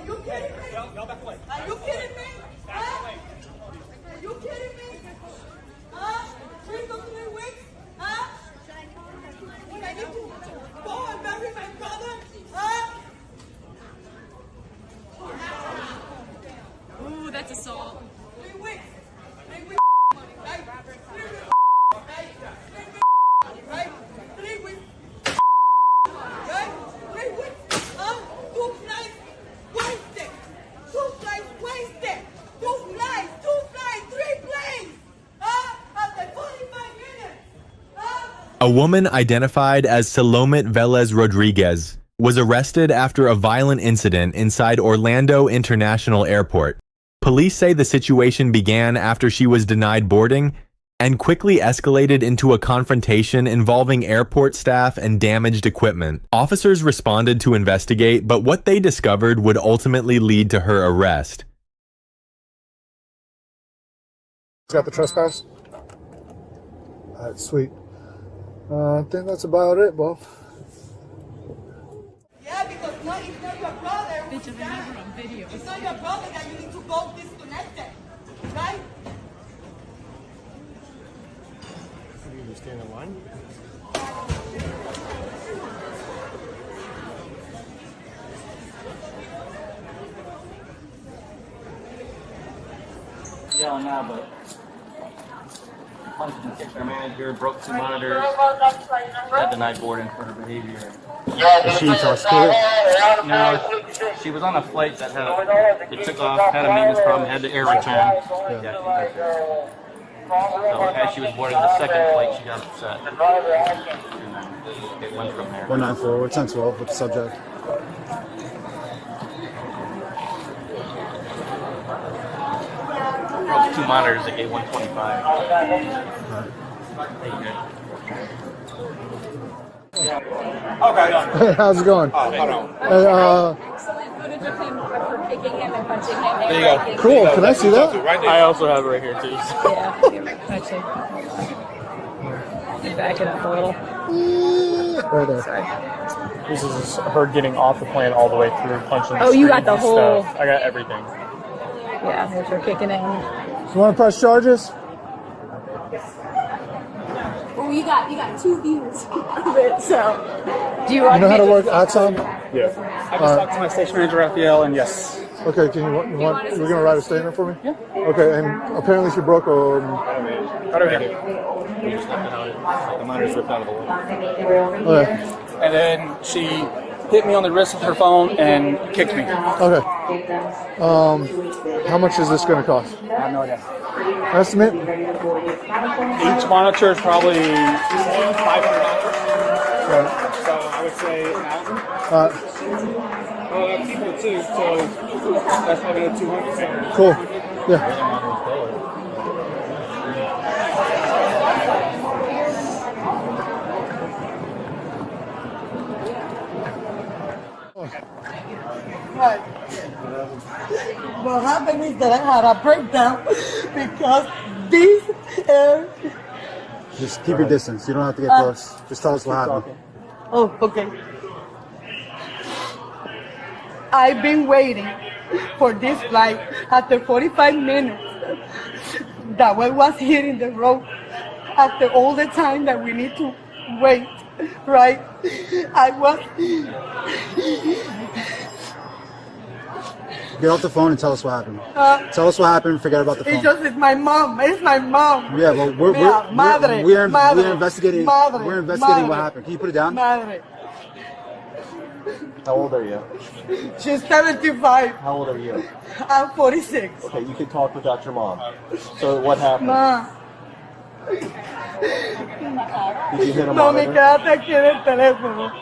Are you kidding me? Y'all back away. Are you kidding me? Back away. Are you kidding me? 3 to 3 weeks? When I need to go and bury my brother? Ooh, that's assault. 3 weeks. 3 weeks, right? 3 weeks, right? 3 weeks, right? 3 weeks. 2 flights wasted. 2 flights wasted. 2 flights, 3 planes. After 45 minutes. A woman identified as Salomit Velez Rodriguez was arrested after a violent incident inside Orlando International Airport. Police say the situation began after she was denied boarding and quickly escalated into a confrontation involving airport staff and damaged equipment. Officers responded to investigate, but what they discovered would ultimately lead to her arrest. Got the trespass? Alright, sweet. I think that's about it, Bo. Yeah, because it's not your brother. It's not your brother that you need to go disconnected, right? You stand in line? Yelling now, but punched and kicked our manager, broke 2 monitors, had denied boarding for her behavior. Is she intoxicated? No, she was on a flight that it took off, had a maintenance problem, had the air return. Yeah. So as she was boarding the second flight, she got upset. And then it went from there. 194, what's 1012 with the subject? Broke 2 monitors, they gave 125. Okay. Hey, how's it going? Hold on. Hey, Excellent footage of him for kicking him and punching him. There you go. cool, can I see that? Right there. I also have it right here too. Yeah, touching. Back it up a little. Right there. Sorry. This is her getting off the plane all the way through, punching the Oh, you got screens the and whole- stuff. I got everything. Yeah, which are kicking in. You want to press charges? Well, you got 2 views of it, so. Do you You know how to work Axon? Yeah. I just talked to my station manager, Raphael, and yes. Okay, can you're going to write a statement for me? Yeah. Okay, and apparently she broke Right over here. The monitor's ripped out of the wall. Okay. And then she hit me on the wrist with her phone and kicked me. Okay. How much is this going to cost? I have no idea. Estimate? Each monitor is probably $500. So I would say 1,000. People too, so that's probably another 200. Cool. Yeah. Right. What happened is that I had a breakdown because this air. Just keep your distance. You don't have to get close. Just tell us what happened. Oh, okay. I've been waiting for this flight after 45 minutes. That one was hitting the road after all the time that we need to wait, right? I was. Get off the phone and tell us what happened. Tell us what happened. Forget about the phone. It's my mom. It's my mom. Yeah, well, we're investigating. Madre, We're investigating madre, what happened. Can you put it down? Madre. How old are you? She's 75. How old are you? I'm 46. Okay, you can talk without your mom. So what happened? Ma. Did you hit a No, me monitor? quedaste aquí en el teléfono.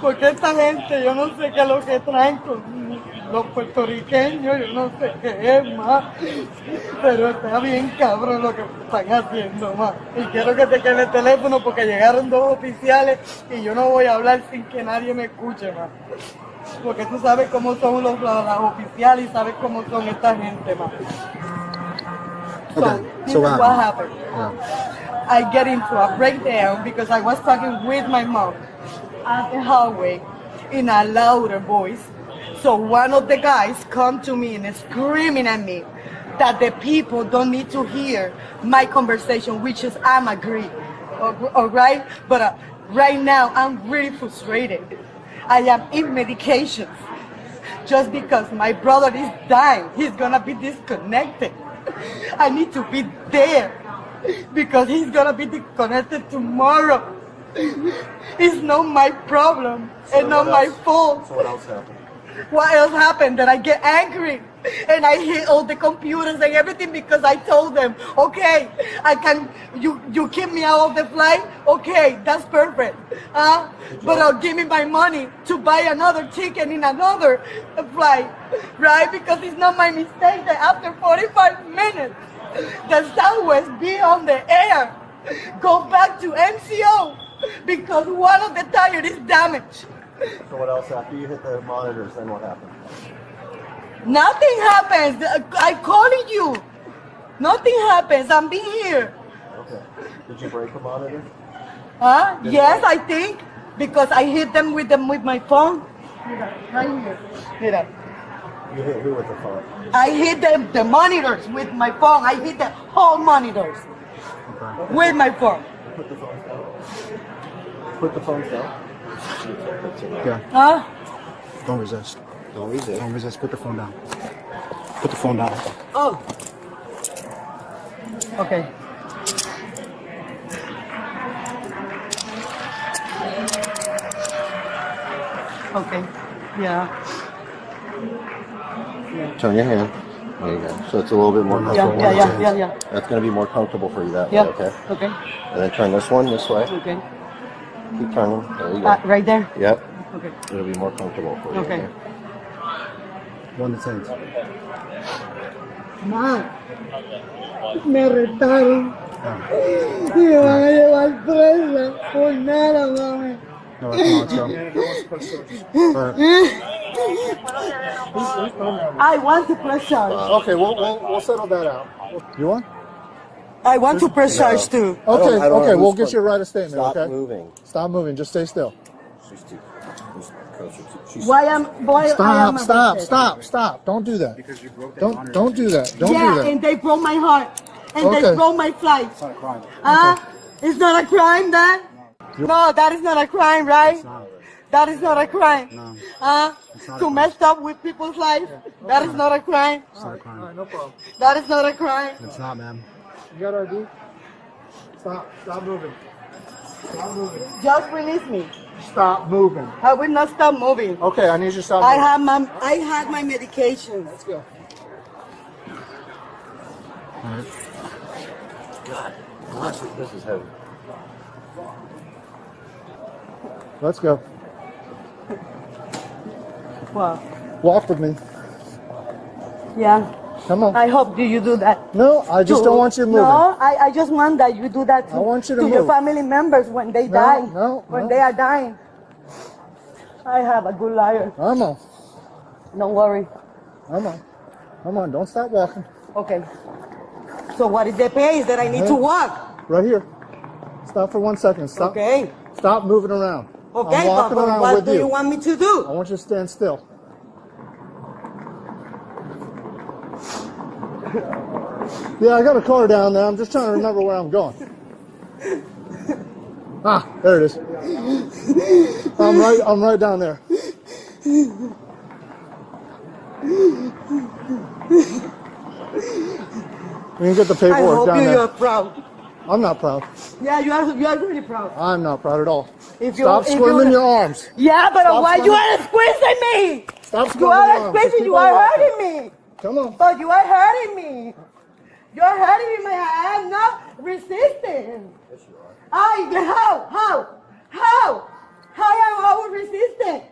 Porque esta gente, yo no sé qué es lo que traen con los puertorriqueños, yo no sé qué es, ma. Pero está bien cabrón lo que están haciendo, ma. Y quiero que te quede el teléfono porque llegaron 2 oficiales y yo no voy a hablar sin que nadie me escuche, ma. Porque tú sabes cómo son los oficiales y sabes cómo son esta gente, ma. Okay, This so is what what happened? happened. I get into a breakdown because I was talking with my mom at the hallway in a louder voice. So one of the guys come to me and is screaming at me that the people don't need to hear my conversation, which is I'm agree, all right? But right now I'm really frustrated. I am in medications. Just because my brother is dying, he's gonna be disconnected. I need to be there because he's gonna be disconnected tomorrow. It's not my problem and not my fault. So what else happened? What else happened? That I get angry and I hit all the computers and everything because I told them, okay, you keep me out of the flight, okay, that's perfect. But give me my money to buy another ticket in another flight, right? Because it's not my mistake that after 45 minutes, the Southwest be on the air, go back to MCO because one of the tires is damaged. So what else after you hit the monitors? Then what happened? Nothing happens. I calling you. Nothing happens. I'm being here. Okay. Did you break the monitor? Yes, I think because I hit them with my phone. Right here. Mira. You hit who with the phone? I hit the monitors with my phone. I hit the whole monitors with my phone. Put the phones down. Put the phones down. Yeah. Don't resist. Don't resist. Don't resist. Put the phone down. Put the phone down. Oh. Okay. Okay. Yeah. Turn your hand. There you go. So it's a little bit more comfortable. Yeah. That's going to be more comfortable for you that way, Yeah. okay? Okay. And then turn this one this way. Okay. Keep turning. There you go. Right there. Yep. Okay. It'll be more comfortable for you. Okay. One to 10. Ma, me arrestaron. Me van a llevar presa por nada, mami. No, come on, let's go. I want to press charge. Okay, we'll settle that out. You want? I want to press charge too. Okay, I don't know we'll who's get you to write a statement, Stop okay? moving. Stop moving, just stay still. Why am I am Stop. Don't do that. Because you broke that don't do that. Don't do that. And they broke my heart. And Okay. they broke my flight. It's not a crime. It's not a crime then? No, that is not a crime, right? That is not a crime. To mess up with people's lives, that is not a crime. It's not a crime. All right, no problem. That is not a crime. It's not, ma'am. You got ID? Stop moving. Stop moving. Just release me. Stop moving. I will not stop moving. Okay, I need you to stop I moving. had my medication. Let's go. Alright. God, this is heavy. Let's go. Wow. Walk with me. Yeah. Come on. I hope you do that. No, I just don't want you moving. No, I just want that you do that I want you to your move. family members when they die. When they are dying. I have a good liar. Come on. Don't worry. Come on, don't stop walking. Okay. So what is the pace that I need to walk? Right here. Stop for 1 second. Stop. Okay. Stop moving around. Okay, I'm walking but around what with do you want me to do? I want you to stand still. Yeah, I got a car down there. I'm just trying to remember where I'm going. There it is. I'm right down there. We can get the paperwork I hope down there. you're proud. I'm not proud. Yeah, you are really proud. I'm not proud at all. If you- Stop if you- squirming your arms. Yeah, but Stop why you squirming. are squeezing me? Stop You squirming your are arms. Just squeezing. keep You on are walking. hurting me. Come on. But you are hurting me. You are hurting me. I am not resisting. Yes, you are. How am I resisting?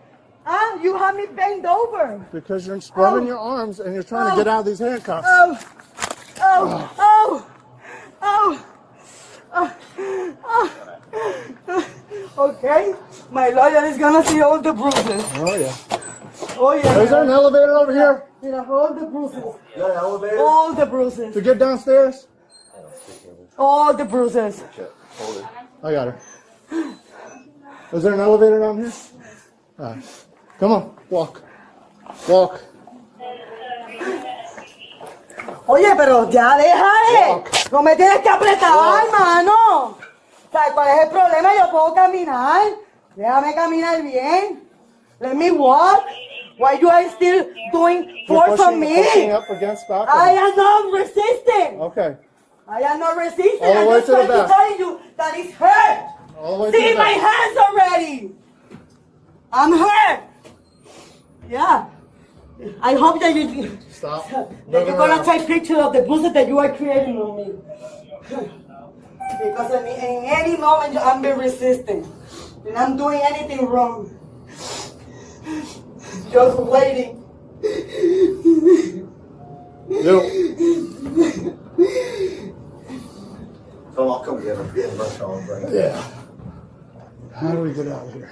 You have me bent over. Because you're squirming your arms and you're trying to get out of these handcuffs. Okay, my lawyer is gonna see all the bruises. Oh, yeah. Oh yeah. Is there an elevator over here You know, all the bruises. You got an elevator? All the bruises. to get downstairs? All the bruises. Hold it. I got her. Is there an elevator down here? All right. Come on, walk. Walk. Oye, pero ya déjale. No me tienes que apretar, hermano. ¿Sabes cuál es el problema? Yo puedo caminar. Déjame caminar bien. Let me walk. Why you are still doing force on me? Pushing up against back. I am not resisting. Okay. I am not resisting. All the I'm way just to the trying to back. tell you that it's hurt. All the way See to the my back. hands already. I'm hurt. Yeah. I hope that you Stop. that you're gonna take pictures of the bruises that you are creating on me. Because in any moment I'm being resisting. And I'm doing anything wrong. Just waiting. You. So I'll come get him. Get him rush home, right? Yeah. How do we get out of here?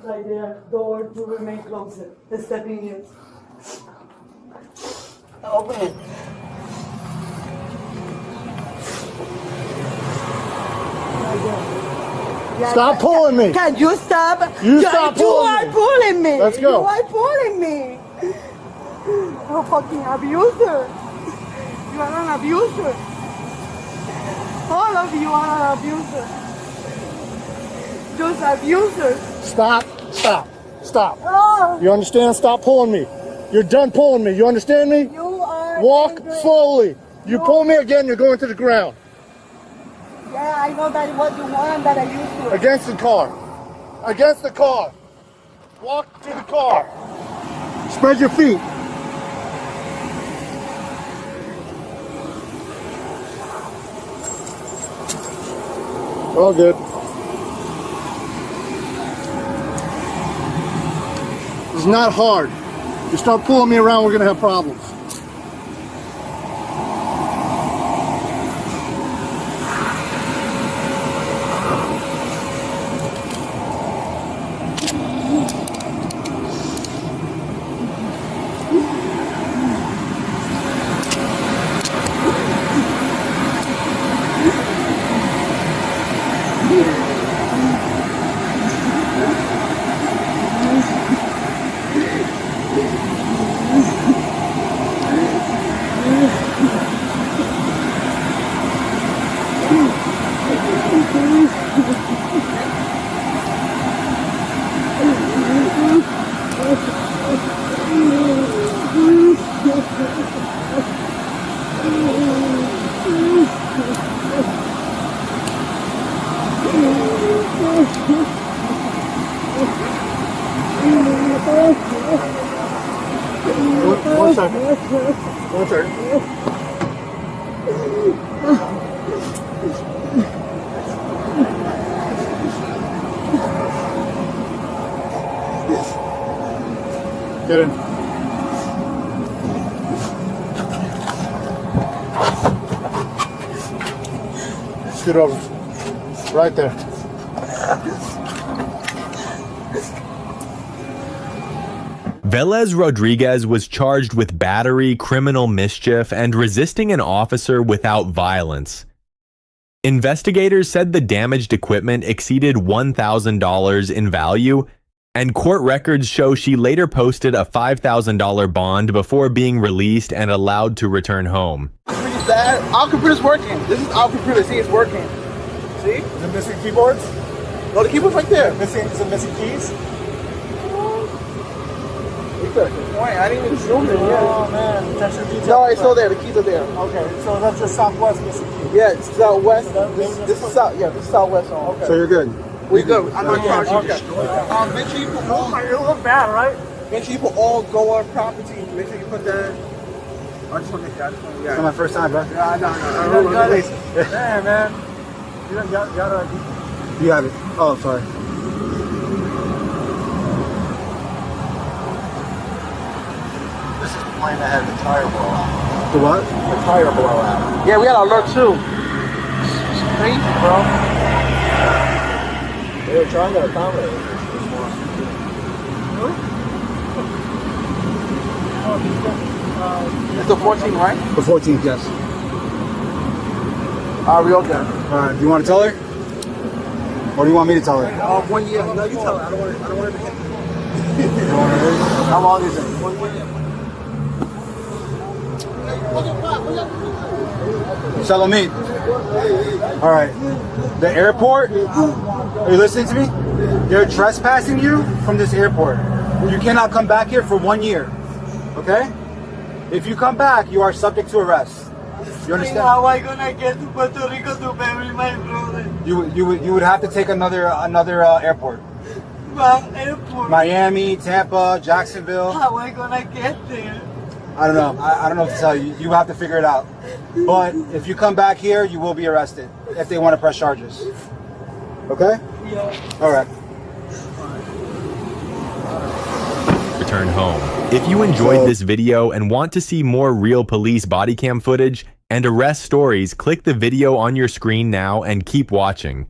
Like the door to remain closer. The stepping in. Open it. Stop pulling me. Can you stop? You stop You pulling are me. pulling me. Let's go. You are pulling me. You're a fucking abuser. You are an abuser. All of you are an abuser. Just abusers. Stop. Stop. Stop. Oh, You understand? Stop pulling me. You're done pulling me. You understand me? you are. Walk angry. slowly. You pull me again, you're going to the ground. Yeah, I know that what you want and that I used to. Against the car. Against the car. Walk to the car. Spread your feet. All good. It's not hard. You start pulling me around, we're going to have problems. One second. One second. Get in. Scoot over. Right there. Velez Rodriguez was charged with battery, criminal mischief, and resisting an officer without violence. Investigators said the damaged equipment exceeded $1,000 in value, and court records show she later posted a $5,000 bond before being released and allowed to return home. Our computer's working. This is our computer. See, it's working. See? Is it missing keyboards? No, the keyboard's right there. Is it missing keys? You got a good point. I didn't even zoom in yet. Oh man, attention to detail. No, it's still there. The keys are there. Okay, so that's just Southwest missing keys. Yeah, it's Southwest. So This is South. Yeah, this is Southwest on. So you're good. We good. I'm not charging you. Okay. Make sure you put all. It'll look bad, right? Make sure you put all Goa property. Make sure you put that. I just want to get that. It's not my first time, bro. Yeah, no. Hey man, you gotta. You have it. Oh, sorry. This is the plane that had the tire blowout. The what? The tire blowout. Yeah, we got an alert too. It's crazy, bro. They were trying to accommodate it. It's the 14th, right? The 14th, yes. We okay. Alright, do you want to tell her? Or do you want me to tell her? 1 year. No, you tell her. I don't want to hit. You want her? How long is it? Salomit. All right. The airport. Are you listening to me? They're trespassing you from this airport. You cannot come back here for 1 year. Okay? If you come back, you are subject to arrest. You understand? How am I gonna get to Puerto Rico to bury my brother? You would have to take another airport. What airport? Miami, Tampa, Jacksonville. How am I gonna get there? I don't know. I don't know what to tell you. You have to figure it out. But if you come back here, you will be arrested if they want to press charges. Okay? Yeah. All right. Return home. If you enjoyed this video and want to see more real police body cam footage and arrest stories, click the video on your screen now and keep watching.